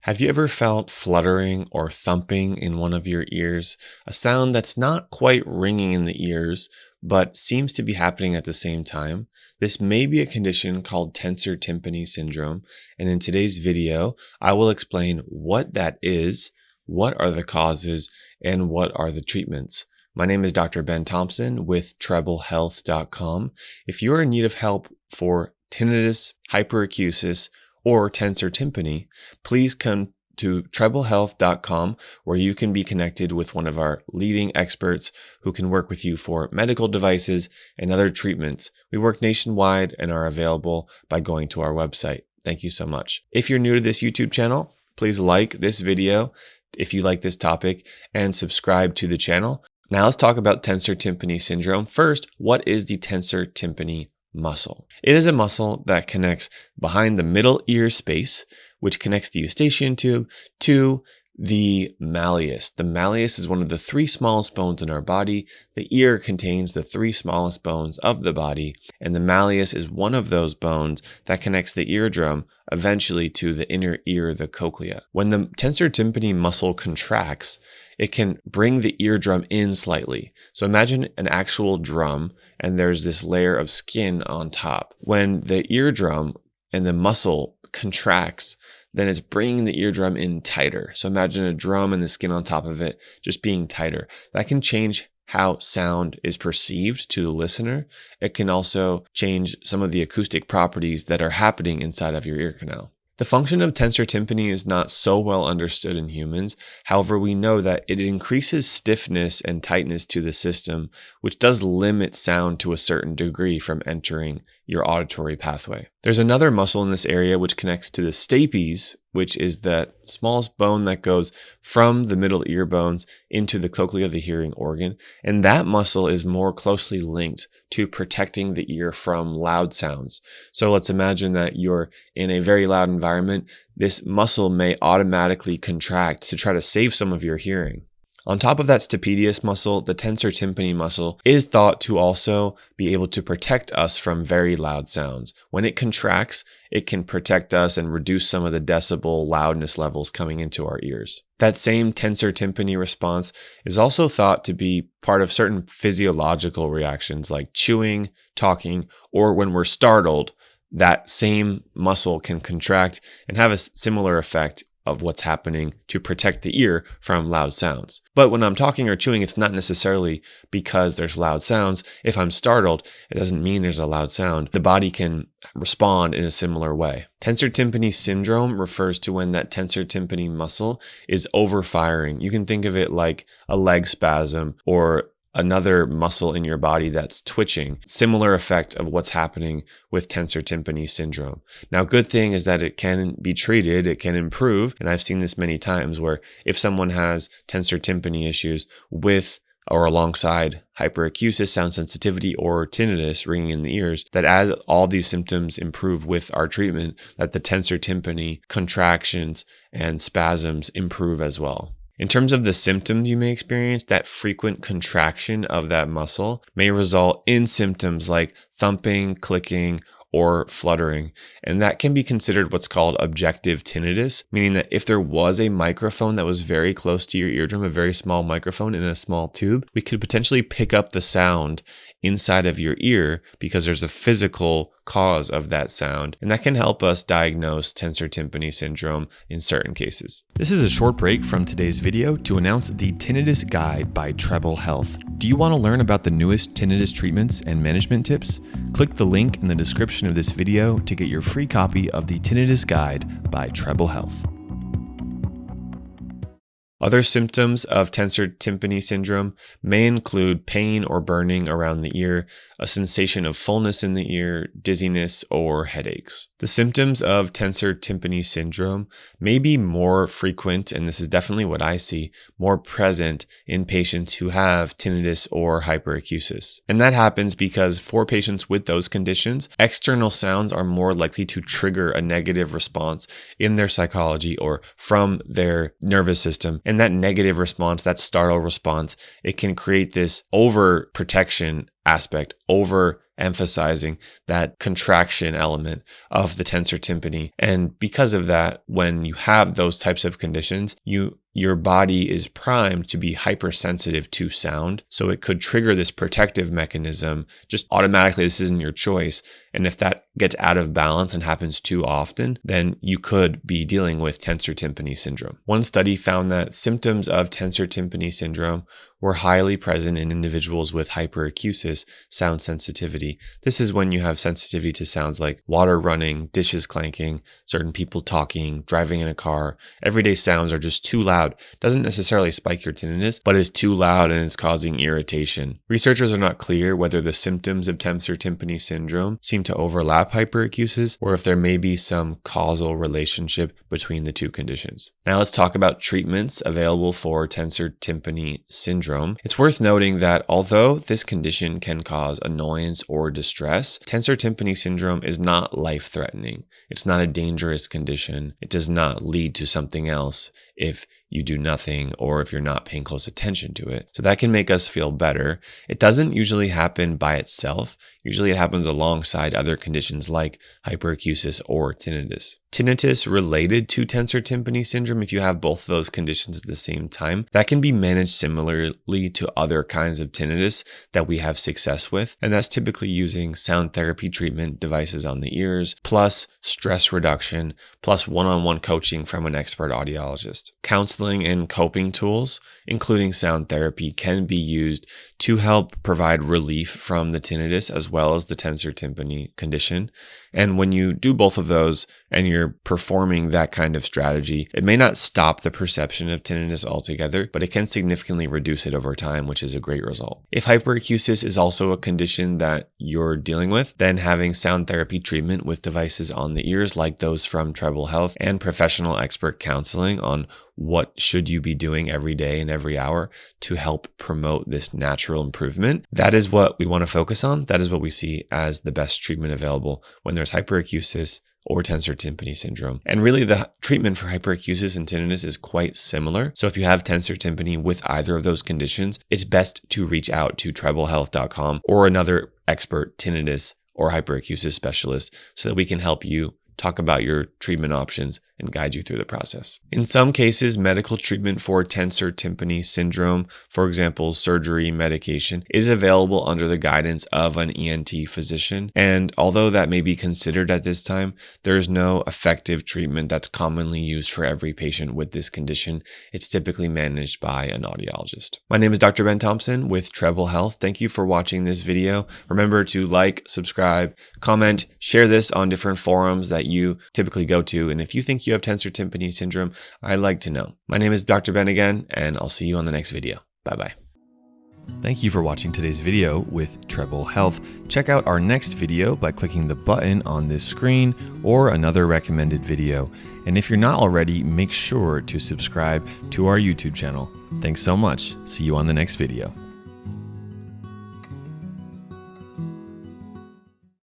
Have you ever felt fluttering or thumping in one of your ears? A sound that's not quite ringing in the ears, but seems to be happening at the same time? This may be a condition called Tensor Tympani Syndrome, and in today's video, I will explain what that is, what are the causes, and what are the treatments. My name is Dr. Ben Thompson with TrebleHealth.com. If you're in need of help for tinnitus, hyperacusis, or tensor tympani, please come to TrebleHealth.com, where you can be connected with one of our leading experts who can work with you for medical devices and other treatments. We work nationwide and are available by going to our website. Thank you so much. If you're new to this YouTube channel, please like this video if you like this topic and subscribe to the channel. Now let's talk about Tensor Tympani Syndrome. First, what is the tensor tympani muscle? It is a muscle that connects behind the middle ear space, which connects the eustachian tube to the malleus. The malleus is one of the three smallest bones in our body. The ear contains the three smallest bones of the body, and the malleus is one of those bones that connects the eardrum eventually to the inner ear, the cochlea. When the tensor tympani muscle contracts, it can bring the eardrum in slightly. So imagine an actual drum, and there's this layer of skin on top. When the eardrum and the muscle contracts, then it's bringing the eardrum in tighter. So imagine a drum and the skin on top of it just being tighter. That can change how sound is perceived to the listener. It can also change some of the acoustic properties that are happening inside of your ear canal. The function of tensor tympani is not so well understood in humans. However, we know that it increases stiffness and tightness to the system, which does limit sound to a certain degree from entering your auditory pathway. There's another muscle in this area which connects to the stapes, which is that smallest bone that goes from the middle ear bones into the cochlea, the hearing organ. And that muscle is more closely linked to protecting the ear from loud sounds. So let's imagine that you're in a very loud environment. This muscle may automatically contract to try to save some of your hearing. On top of that stapedius muscle, the tensor tympani muscle is thought to also be able to protect us from very loud sounds. When it contracts, it can protect us and reduce some of the decibel loudness levels coming into our ears. That same tensor tympani response is also thought to be part of certain physiological reactions like chewing, talking, or when we're startled, that same muscle can contract and have a similar effect of what's happening to protect the ear from loud sounds. But when I'm talking or chewing, it's not necessarily because there's loud sounds. If I'm startled, it doesn't mean there's a loud sound. The body can respond in a similar way. Tensor tympani syndrome refers to when that tensor tympani muscle is overfiring. You can think of it like a leg spasm or another muscle in your body that's twitching. Similar effect of what's happening with tensor tympani syndrome. Now, good thing is that it can be treated, it can improve. And I've seen this many times where if someone has tensor tympani issues with or alongside hyperacusis, sound sensitivity, or tinnitus, ringing in the ears, that as all these symptoms improve with our treatment, that the tensor tympani contractions and spasms improve as well. In terms of the symptoms you may experience, that frequent contraction of that muscle may result in symptoms like thumping, clicking, or fluttering. And that can be considered what's called objective tinnitus, meaning that if there was a microphone that was very close to your eardrum, a very small microphone in a small tube, we could potentially pick up the sound inside of your ear because there's a physical cause of that sound, and that can help us diagnose tensor tympani syndrome in certain cases. This is a short break from today's video to announce the Tinnitus Guide by Treble Health. Do you want to learn about the newest tinnitus treatments and management tips? Click the link in the description of this video to get your free copy of the Tinnitus Guide by Treble Health. Other symptoms of tensor tympani syndrome may include pain or burning around the ear, a sensation of fullness in the ear, dizziness, or headaches. The symptoms of tensor tympani syndrome may be more frequent, and this is definitely what I see, more present in patients who have tinnitus or hyperacusis. And that happens because for patients with those conditions, external sounds are more likely to trigger a negative response in their psychology or from their nervous system. And that negative response, that startle response, it can create this overprotection aspect, over emphasizing that contraction element of the tensor tympani. And because of that, when you have those types of conditions, your body is primed to be hypersensitive to sound. So it could trigger this protective mechanism just automatically. This isn't your choice. And if that gets out of balance and happens too often, then you could be dealing with tensor tympani syndrome. One study found that symptoms of tensor tympani syndrome were highly present in individuals with hyperacusis sound sensitivity. This is when you have sensitivity to sounds like water running, dishes clanking, certain people talking, driving in a car. Everyday sounds are just too loud. Doesn't necessarily spike your tinnitus, but is too loud and is causing irritation. Researchers are not clear whether the symptoms of tensor tympani syndrome seem to overlap hyperacusis or if there may be some causal relationship between the two conditions. Now let's talk about treatments available for tensor tympani syndrome. It's worth noting that although this condition can cause annoyance or distress, tensor tympani syndrome is not life-threatening. It's not a dangerous condition. It does not lead to something else if you do nothing or if you're not paying close attention to it. So that can make us feel better. It doesn't usually happen by itself. Usually it happens alongside other conditions like hyperacusis or tinnitus. Tinnitus related to tensor tympani syndrome, if you have both of those conditions at the same time, that can be managed similarly to other kinds of tinnitus that we have success with. And that's typically using sound therapy treatment devices on the ears, plus stress reduction, plus one-on-one coaching from an expert audiologist. Counseling and coping tools, including sound therapy, can be used to help provide relief from the tinnitus as well as the tensor tympani condition. And when you do both of those and you're performing that kind of strategy, it may not stop the perception of tinnitus altogether, but it can significantly reduce it over time, which is a great result. If hyperacusis is also a condition that you're dealing with, then having sound therapy treatment with devices on the ears like those from Treble Health and professional expert counseling on what should you be doing every day and every hour to help promote this natural improvement. That is what we want to focus on. That is what we see as the best treatment available when there's hyperacusis or tensor tympani syndrome. And really the treatment for hyperacusis and tinnitus is quite similar. So if you have tensor tympani with either of those conditions, it's best to reach out to treblehealth.com or another expert tinnitus or hyperacusis specialist so that we can help you talk about your treatment options and guide you through the process. In some cases, medical treatment for tensor tympani syndrome, for example, surgery, medication, is available under the guidance of an ENT physician. And although that may be considered at this time, there is no effective treatment that's commonly used for every patient with this condition. It's typically managed by an audiologist. My name is Dr. Ben Thompson with Treble Health. Thank you for watching this video. Remember to like, subscribe, comment, share this on different forums that you typically go to. And if you think you have tensor tympani syndrome, I'd like to know. My name is Dr. Ben again, and I'll see you on the next video. Bye-bye. Thank you for watching today's video with Treble Health. Check out our next video by clicking the button on this screen or another recommended video. And if you're not already, make sure to subscribe to our YouTube channel. Thanks so much. See you on the next video.